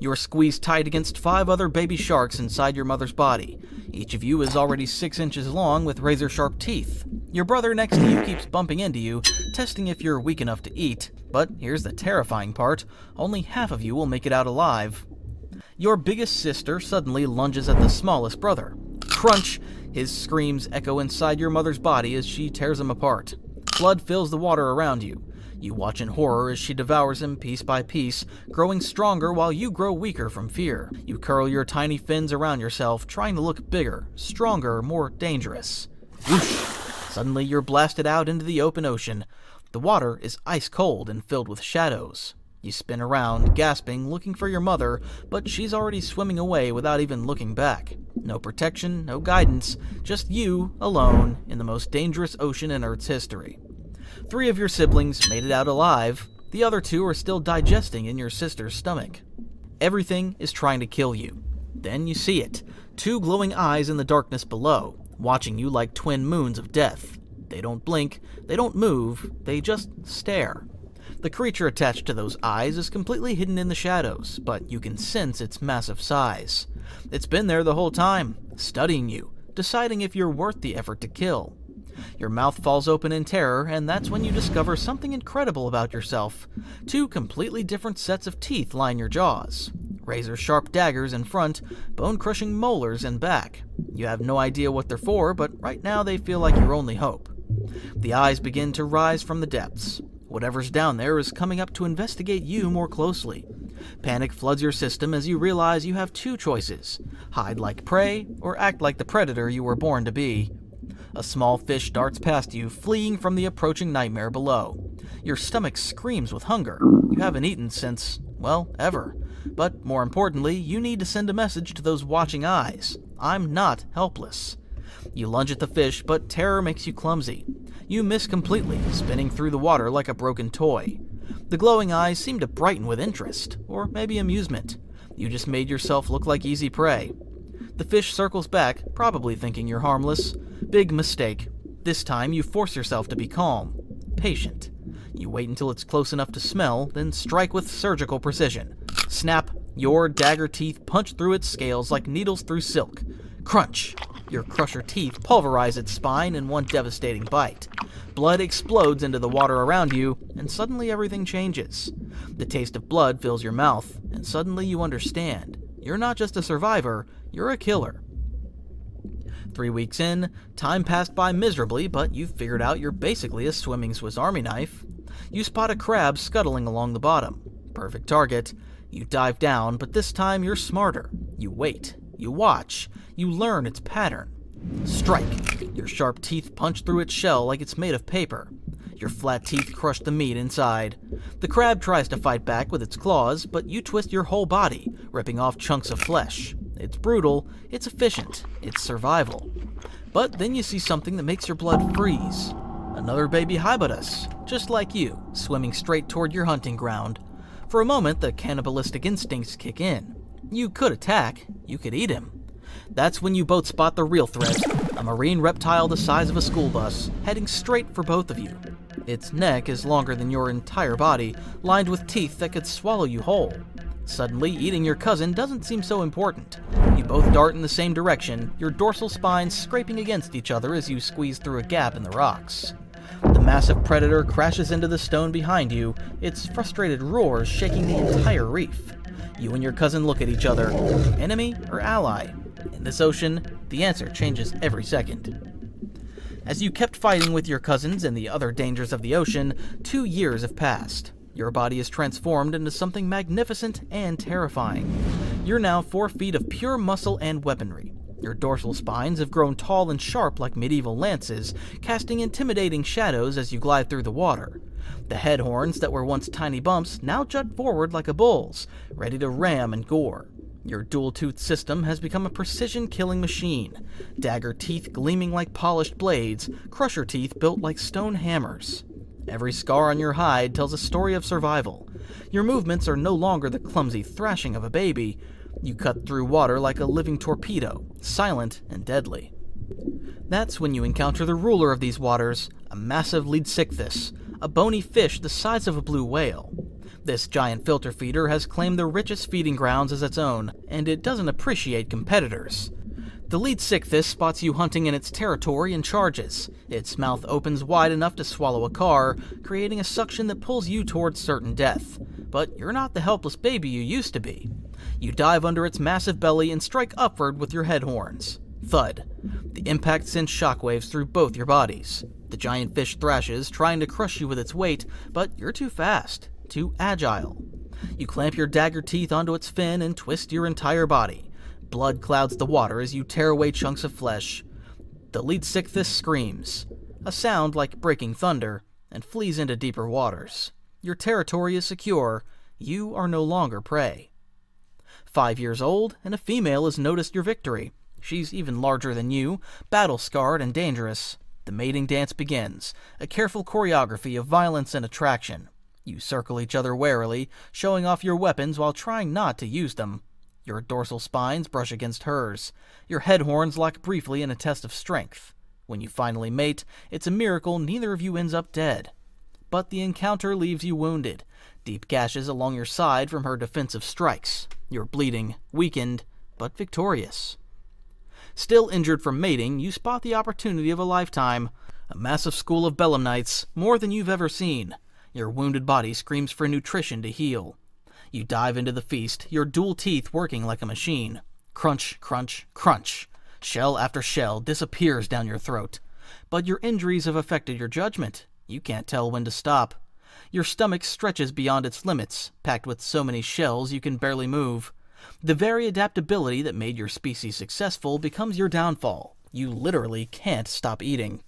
You're squeezed tight against 5 other baby sharks inside your mother's body. Each of you is already 6 inches long with razor-sharp teeth. Your brother next to you keeps bumping into you, testing if you're weak enough to eat. But here's the terrifying part, only half of you will make it out alive. Your biggest sister suddenly lunges at the smallest brother. Crunch! His screams echo inside your mother's body as she tears him apart. Blood fills the water around you. You watch in horror as she devours him piece by piece, growing stronger while you grow weaker from fear. You curl your tiny fins around yourself, trying to look bigger, stronger, more dangerous. Whoosh! Suddenly you're blasted out into the open ocean. The water is ice cold and filled with shadows. You spin around, gasping, looking for your mother, but she's already swimming away without even looking back. No protection, no guidance, just you, alone, in the most dangerous ocean in Earth's history. 3 of your siblings made it out alive. The other 2 are still digesting in your sister's stomach. Everything is trying to kill you. Then you see it. 2 glowing eyes in the darkness below, watching you like twin moons of death. They don't blink, they don't move, they just stare. The creature attached to those eyes is completely hidden in the shadows, but you can sense its massive size. It's been there the whole time, studying you, deciding if you're worth the effort to kill. Your mouth falls open in terror, and that's when you discover something incredible about yourself. 2 completely different sets of teeth line your jaws. Razor-sharp daggers in front, bone-crushing molars in back. You have no idea what they're for, but right now they feel like your only hope. The eyes begin to rise from the depths. Whatever's down there is coming up to investigate you more closely. Panic floods your system as you realize you have 2 choices: hide like prey, or act like the predator you were born to be. A small fish darts past you, fleeing from the approaching nightmare below. Your stomach screams with hunger. You haven't eaten since, well, ever. But more importantly, you need to send a message to those watching eyes. I'm not helpless. You lunge at the fish, but terror makes you clumsy. You miss completely, spinning through the water like a broken toy. The glowing eyes seem to brighten with interest, or maybe amusement. You just made yourself look like easy prey. The fish circles back, probably thinking you're harmless. Big mistake. This time you force yourself to be calm, patient. You wait until it's close enough to smell, then strike with surgical precision. Snap! Your dagger teeth punch through its scales like needles through silk. Crunch! Your crusher teeth pulverize its spine in one devastating bite. Blood explodes into the water around you, and suddenly everything changes. The taste of blood fills your mouth, and suddenly you understand. You're not just a survivor, you're a killer. 3 weeks in, time passed by miserably, but you've figured out you're basically a swimming Swiss Army knife. You spot a crab scuttling along the bottom. Perfect target. You dive down, but this time you're smarter. You wait. You watch. You learn its pattern. Strike. Your sharp teeth punch through its shell like it's made of paper. Your flat teeth crush the meat inside. The crab tries to fight back with its claws, but you twist your whole body, ripping off chunks of flesh. It's brutal, it's efficient, it's survival. But then you see something that makes your blood freeze. Another baby Hybodus, just like you, swimming straight toward your hunting ground. For a moment, the cannibalistic instincts kick in. You could attack, you could eat him. That's when you both spot the real threat, a marine reptile the size of a school bus, heading straight for both of you. Its neck is longer than your entire body, lined with teeth that could swallow you whole. Suddenly, eating your cousin doesn't seem so important. You both dart in the same direction, your dorsal spines scraping against each other as you squeeze through a gap in the rocks. The massive predator crashes into the stone behind you, its frustrated roars shaking the entire reef. You and your cousin look at each other. Enemy or ally? In this ocean, the answer changes every second. As you kept fighting with your cousins and the other dangers of the ocean, 2 years have passed. Your body is transformed into something magnificent and terrifying. You're now 4 feet of pure muscle and weaponry. Your dorsal spines have grown tall and sharp like medieval lances, casting intimidating shadows as you glide through the water. The head horns that were once tiny bumps now jut forward like a bull's, ready to ram and gore. Your dual-toothed system has become a precision-killing machine, dagger teeth gleaming like polished blades, crusher teeth built like stone hammers. Every scar on your hide tells a story of survival. Your movements are no longer the clumsy thrashing of a baby. You cut through water like a living torpedo, silent and deadly. That's when you encounter the ruler of these waters, a massive Leadsichthys, a bony fish the size of a blue whale. This giant filter feeder has claimed the richest feeding grounds as its own, and it doesn't appreciate competitors. The lead sickfish spots you hunting in its territory and charges. Its mouth opens wide enough to swallow a car, creating a suction that pulls you towards certain death. But you're not the helpless baby you used to be. You dive under its massive belly and strike upward with your head horns. Thud. The impact sends shockwaves through both your bodies. The giant fish thrashes, trying to crush you with its weight, but you're too fast, too agile. You clamp your dagger teeth onto its fin and twist your entire body. Blood clouds the water as you tear away chunks of flesh. The lead sickfish screams, a sound like breaking thunder, and flees into deeper waters. Your territory is secure. You are no longer prey. 5 years old, and a female has noticed your victory. She's even larger than you, battle-scarred and dangerous. The mating dance begins, a careful choreography of violence and attraction. You circle each other warily, showing off your weapons while trying not to use them. Your dorsal spines brush against hers. Your head horns lock briefly in a test of strength. When you finally mate, it's a miracle neither of you ends up dead. But the encounter leaves you wounded, deep gashes along your side from her defensive strikes. You're bleeding, weakened, but victorious. Still injured from mating, you spot the opportunity of a lifetime. A massive school of belemnites, more than you've ever seen. Your wounded body screams for nutrition to heal. You dive into the feast, your dual teeth working like a machine. Crunch, crunch, crunch. Shell after shell disappears down your throat. But your injuries have affected your judgment. You can't tell when to stop. Your stomach stretches beyond its limits, packed with so many shells you can barely move. The very adaptability that made your species successful becomes your downfall. You literally can't stop eating.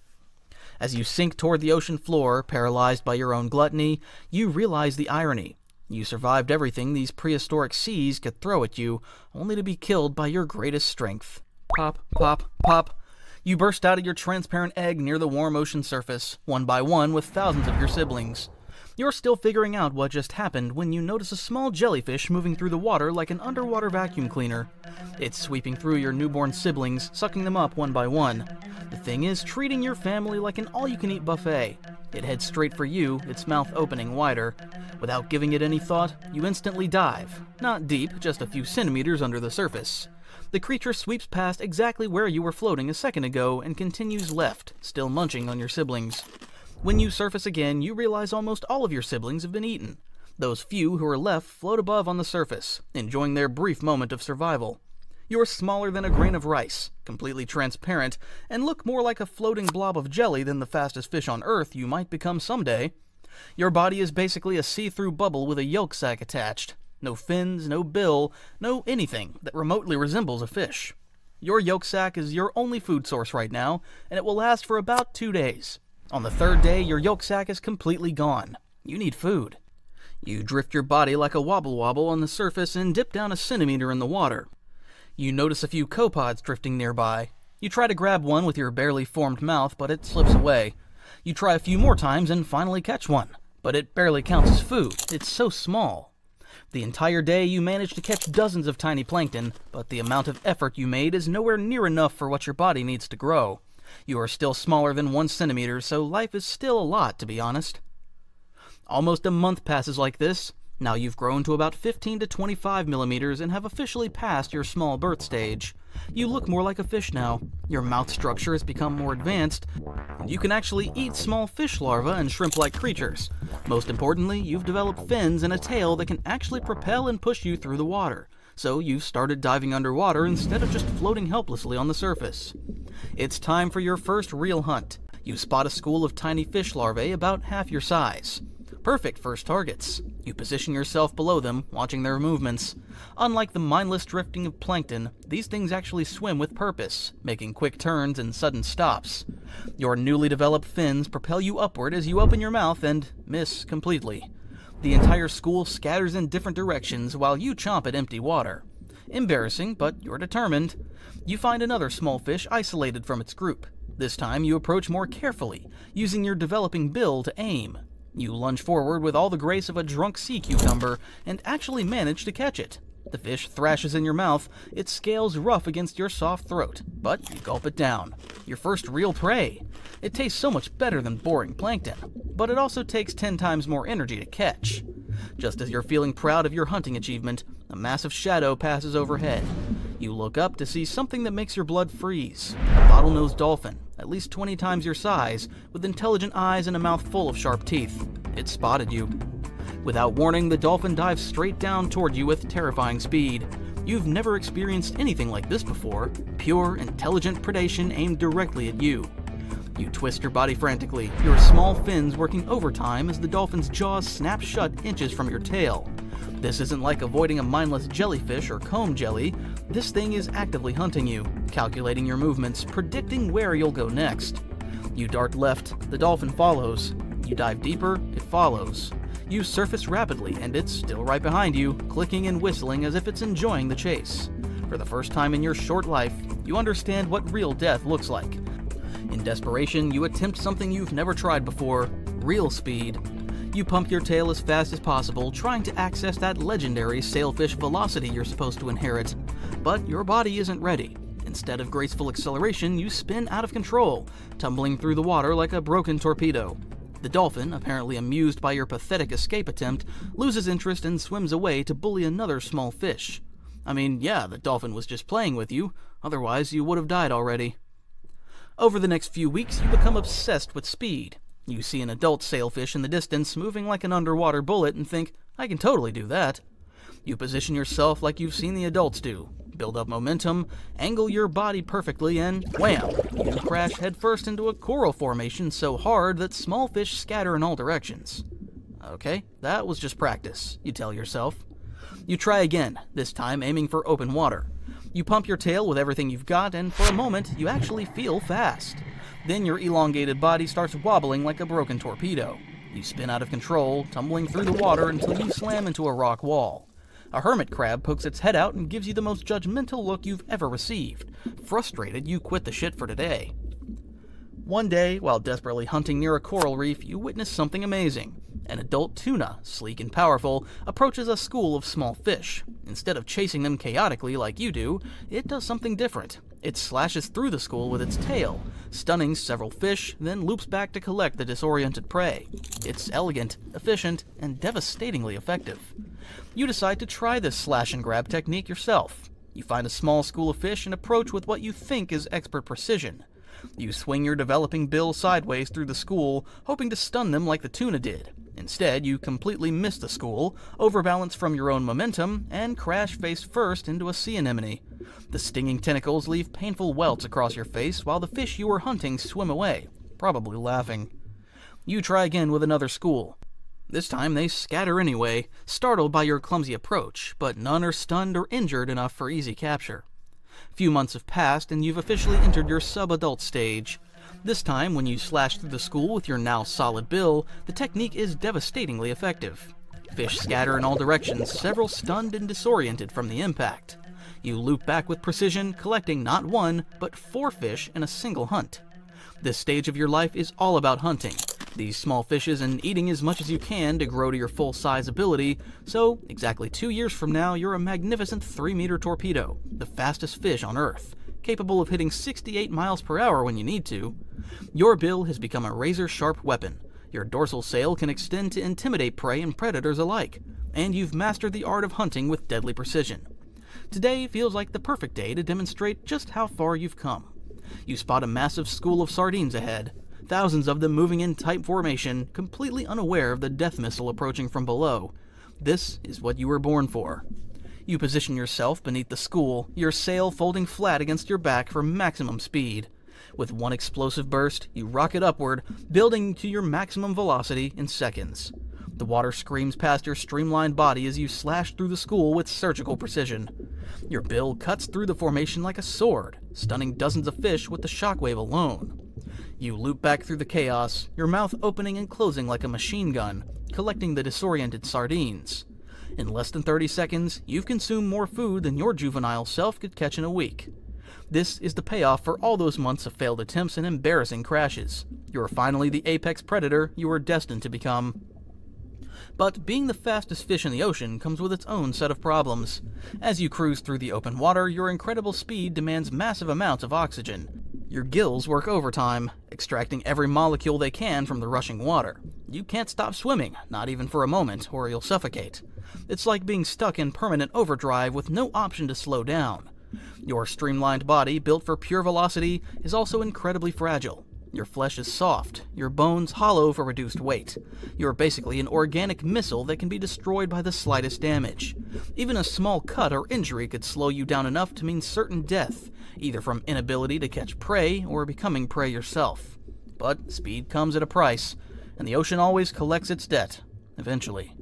As you sink toward the ocean floor, paralyzed by your own gluttony, you realize the irony. You survived everything these prehistoric seas could throw at you, only to be killed by your greatest strength. Pop, pop, pop. You burst out of your transparent egg near the warm ocean surface, one by one with thousands of your siblings. You're still figuring out what just happened when you notice a small jellyfish moving through the water like an underwater vacuum cleaner. It's sweeping through your newborn siblings, sucking them up one by one. The thing is treating your family like an all-you-can-eat buffet. It heads straight for you, its mouth opening wider. Without giving it any thought, you instantly dive. Not deep, just a few centimeters under the surface. The creature sweeps past exactly where you were floating a second ago and continues left, still munching on your siblings. When you surface again, you realize almost all of your siblings have been eaten. Those few who are left float above on the surface, enjoying their brief moment of survival. You are smaller than a grain of rice, completely transparent, and look more like a floating blob of jelly than the fastest fish on Earth you might become someday. Your body is basically a see-through bubble with a yolk sac attached. No fins, no bill, no anything that remotely resembles a fish. Your yolk sac is your only food source right now, and it will last for about 2 days. On the 3rd day, your yolk sac is completely gone. You need food. You drift your body like a wobble-wobble on the surface and dip down a centimeter in the water. You notice a few copepods drifting nearby. You try to grab one with your barely formed mouth, but it slips away. You try a few more times and finally catch one, but it barely counts as food. It's so small. The entire day you manage to catch dozens of tiny plankton, but the amount of effort you made is nowhere near enough for what your body needs to grow. You are still smaller than 1 centimeter, so life is still a lot, to be honest. Almost a month passes like this. Now you've grown to about 15 to 25 millimeters and have officially passed your small birth stage. You look more like a fish now. Your mouth structure has become more advanced, and you can actually eat small fish larvae and shrimp-like creatures. Most importantly, you've developed fins and a tail that can actually propel and push you through the water. So you've started diving underwater instead of just floating helplessly on the surface. It's time for your first real hunt. You spot a school of tiny fish larvae about half your size. Perfect first targets. You position yourself below them, watching their movements. Unlike the mindless drifting of plankton, these things actually swim with purpose, making quick turns and sudden stops. Your newly developed fins propel you upward as you open your mouth and miss completely. The entire school scatters in different directions while you chomp at empty water. Embarrassing, but you're determined. You find another small fish isolated from its group. This time you approach more carefully, using your developing bill to aim. You lunge forward with all the grace of a drunk sea cucumber and actually manage to catch it. The fish thrashes in your mouth, its scales rough against your soft throat, but you gulp it down. Your first real prey. It tastes so much better than boring plankton, but it also takes 10 times more energy to catch. Just as you're feeling proud of your hunting achievement, a massive shadow passes overhead. You look up to see something that makes your blood freeze. A bottlenose dolphin, at least 20 times your size, with intelligent eyes and a mouth full of sharp teeth. It spotted you. Without warning, the dolphin dives straight down toward you with terrifying speed. You've never experienced anything like this before. Pure, intelligent predation aimed directly at you. You twist your body frantically, your small fins working overtime as the dolphin's jaws snap shut inches from your tail. This isn't like avoiding a mindless jellyfish or comb jelly. This thing is actively hunting you, calculating your movements, predicting where you'll go next. You dart left, the dolphin follows. You dive deeper, it follows. You surface rapidly, and it's still right behind you, clicking and whistling as if it's enjoying the chase. For the first time in your short life, you understand what real death looks like. In desperation, you attempt something you've never tried before: real speed. You pump your tail as fast as possible, trying to access that legendary sailfish velocity you're supposed to inherit. But your body isn't ready. Instead of graceful acceleration, you spin out of control, tumbling through the water like a broken torpedo. The dolphin, apparently amused by your pathetic escape attempt, loses interest and swims away to bully another small fish. I mean, yeah, the dolphin was just playing with you, otherwise you would have died already. Over the next few weeks, you become obsessed with speed. You see an adult sailfish in the distance moving like an underwater bullet and think, I can totally do that. You position yourself like you've seen the adults do, build up momentum, angle your body perfectly, and wham! You crash headfirst into a coral formation so hard that small fish scatter in all directions. Okay, that was just practice, you tell yourself. You try again, this time aiming for open water. You pump your tail with everything you've got, and for a moment, you actually feel fast. Then your elongated body starts wobbling like a broken torpedo. You spin out of control, tumbling through the water until you slam into a rock wall. A hermit crab pokes its head out and gives you the most judgmental look you've ever received. Frustrated, you quit the shit for today. One day, while desperately hunting near a coral reef, you witness something amazing. An adult tuna, sleek and powerful, approaches a school of small fish. Instead of chasing them chaotically like you do, it does something different. It slashes through the school with its tail, stunning several fish, then loops back to collect the disoriented prey. It's elegant, efficient, and devastatingly effective. You decide to try this slash and grab technique yourself. You find a small school of fish and approach with what you think is expert precision. You swing your developing bill sideways through the school, hoping to stun them like the tuna did. Instead, you completely miss the school, overbalance from your own momentum, and crash face first into a sea anemone. The stinging tentacles leave painful welts across your face while the fish you were hunting swim away, probably laughing. You try again with another school. This time they scatter anyway, startled by your clumsy approach, but none are stunned or injured enough for easy capture. Few months have passed and you've officially entered your sub-adult stage. This time, when you slash through the school with your now solid bill, the technique is devastatingly effective. Fish scatter in all directions, several stunned and disoriented from the impact. You loop back with precision, collecting not one, but 4 fish in a single hunt. This stage of your life is all about hunting these small fishes and eating as much as you can to grow to your full-size ability, so exactly 2 years from now you're a magnificent 3-meter torpedo, the fastest fish on Earth, capable of hitting 68 miles per hour when you need to. Your bill has become a razor-sharp weapon, your dorsal sail can extend to intimidate prey and predators alike, and you've mastered the art of hunting with deadly precision. Today feels like the perfect day to demonstrate just how far you've come. You spot a massive school of sardines ahead, thousands of them moving in tight formation, completely unaware of the death missile approaching from below. This is what you were born for. You position yourself beneath the school, your sail folding flat against your back for maximum speed. With one explosive burst, you rocket upward, building to your maximum velocity in seconds. The water screams past your streamlined body as you slash through the school with surgical precision. Your bill cuts through the formation like a sword, stunning dozens of fish with the shockwave alone. You loop back through the chaos, your mouth opening and closing like a machine gun, collecting the disoriented sardines. In less than 30 seconds, you've consumed more food than your juvenile self could catch in a week. This is the payoff for all those months of failed attempts and embarrassing crashes. You are finally the apex predator you were destined to become. But being the fastest fish in the ocean comes with its own set of problems. As you cruise through the open water, your incredible speed demands massive amounts of oxygen. Your gills work overtime, extracting every molecule they can from the rushing water. You can't stop swimming, not even for a moment, or you'll suffocate. It's like being stuck in permanent overdrive with no option to slow down. Your streamlined body, built for pure velocity, is also incredibly fragile. Your flesh is soft, your bones hollow for reduced weight. You're basically an organic missile that can be destroyed by the slightest damage. Even a small cut or injury could slow you down enough to mean certain death, either from inability to catch prey or becoming prey yourself. But speed comes at a price, and the ocean always collects its debt, eventually.